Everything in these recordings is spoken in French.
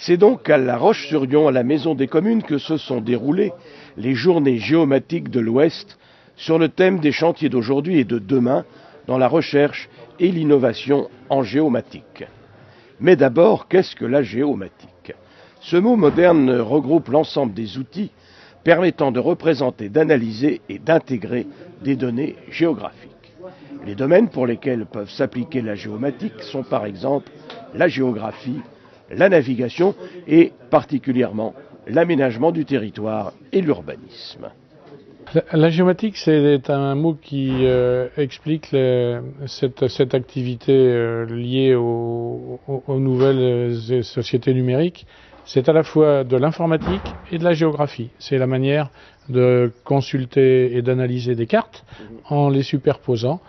C'est donc à La Roche-sur-Yon, à la Maison des Communes, que se sont déroulées les journées géomatiques de l'Ouest sur le thème des chantiers d'aujourd'hui et de demain dans la recherche et l'innovation en géomatique. Mais d'abord, qu'est-ce que la géomatique? Ce mot moderne regroupe l'ensemble des outils permettant de représenter, d'analyser et d'intégrer des données géographiques. Les domaines pour lesquels peuvent s'appliquer la géomatique sont par exemple la géographie, la navigation et particulièrement l'aménagement du territoire et l'urbanisme. La géomatique, c'est un mot qui explique cette activité liée aux nouvelles sociétés numériques. C'est à la fois de l'informatique et de la géographie. C'est la manière de consulter et d'analyser des cartes en les superposant,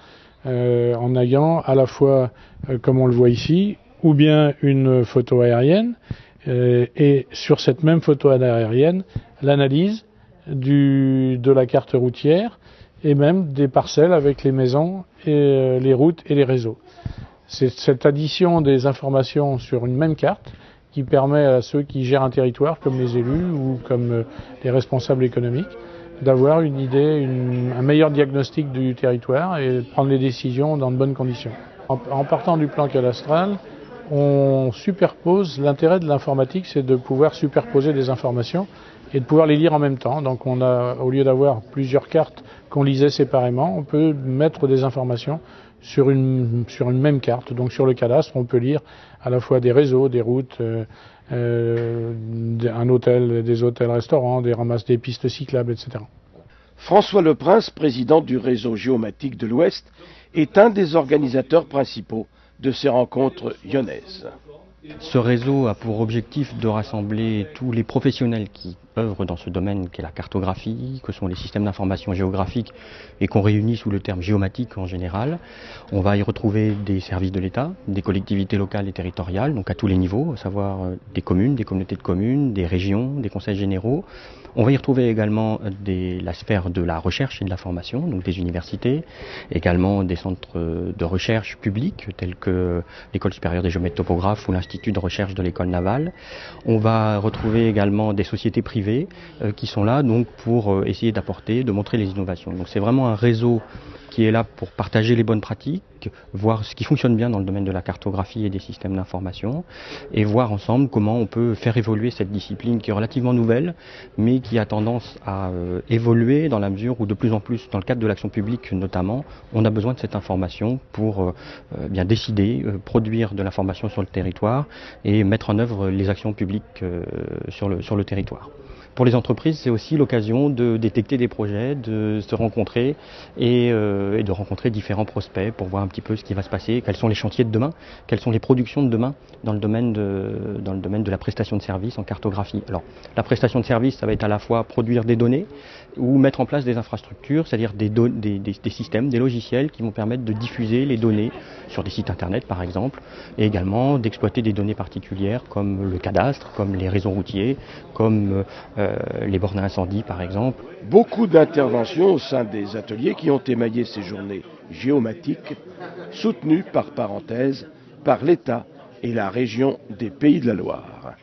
en ayant à la fois, comme on le voit ici, ou bien une photo aérienne, et sur cette même photo aérienne, l'analyse de la carte routière et même des parcelles avec les maisons et les routes et les réseaux. C'est cette addition des informations sur une même carte qui permet à ceux qui gèrent un territoire, comme les élus ou comme les responsables économiques, d'avoir une idée, un meilleur diagnostic du territoire et de prendre les décisions dans de bonnes conditions. En partant du plan cadastral, on superpose. L'intérêt de l'informatique, c'est de pouvoir superposer des informations et de pouvoir les lire en même temps. Donc on a, au lieu d'avoir plusieurs cartes qu'on lisait séparément, on peut mettre des informations sur une même carte. Donc sur le cadastre, on peut lire à la fois des réseaux, des routes, un hôtel, des hôtels-restaurants, des ramasses des pistes cyclables, etc. François Leprince, président du réseau géomatique de l'Ouest, est un des organisateurs principaux de ces rencontres lyonnaises. Ce réseau a pour objectif de rassembler tous les professionnels qui œuvrent dans ce domaine qu'est la cartographie, que sont les systèmes d'information géographique et qu'on réunit sous le terme géomatique en général. On va y retrouver des services de l'État, des collectivités locales et territoriales, donc à tous les niveaux, à savoir des communes, des communautés de communes, des régions, des conseils généraux. On va y retrouver également la sphère de la recherche et de la formation, donc des universités, également des centres de recherche publics tels que l'École supérieure des géomètres topographes ou l'Institut de recherche de l'École navale. On va retrouver également des sociétés privées qui sont là donc pour essayer d'apporter, de montrer les innovations. Donc c'est vraiment un réseau qui est là pour partager les bonnes pratiques, voir ce qui fonctionne bien dans le domaine de la cartographie et des systèmes d'information, et voir ensemble comment on peut faire évoluer cette discipline qui est relativement nouvelle, mais qui a tendance à évoluer dans la mesure où de plus en plus, dans le cadre de l'action publique notamment, on a besoin de cette information pour bien décider, produire de l'information sur le territoire et mettre en œuvre les actions publiques sur le territoire. Pour les entreprises, c'est aussi l'occasion de détecter des projets, de se rencontrer et de rencontrer différents prospects pour voir un petit peu ce qui va se passer, quels sont les chantiers de demain, quelles sont les productions de demain dans le domaine de la prestation de services en cartographie. Alors, la prestation de services, ça va être à la fois produire des données ou mettre en place des infrastructures, c'est-à-dire des systèmes, des logiciels qui vont permettre de diffuser les données sur des sites internet par exemple, et également d'exploiter des données particulières comme le cadastre, comme les réseaux routiers, comme les bornes à incendie par exemple. Beaucoup d'interventions au sein des ateliers qui ont émaillé ces journées géomatiques, soutenues par parenthèse par l'État et la région des Pays de la Loire.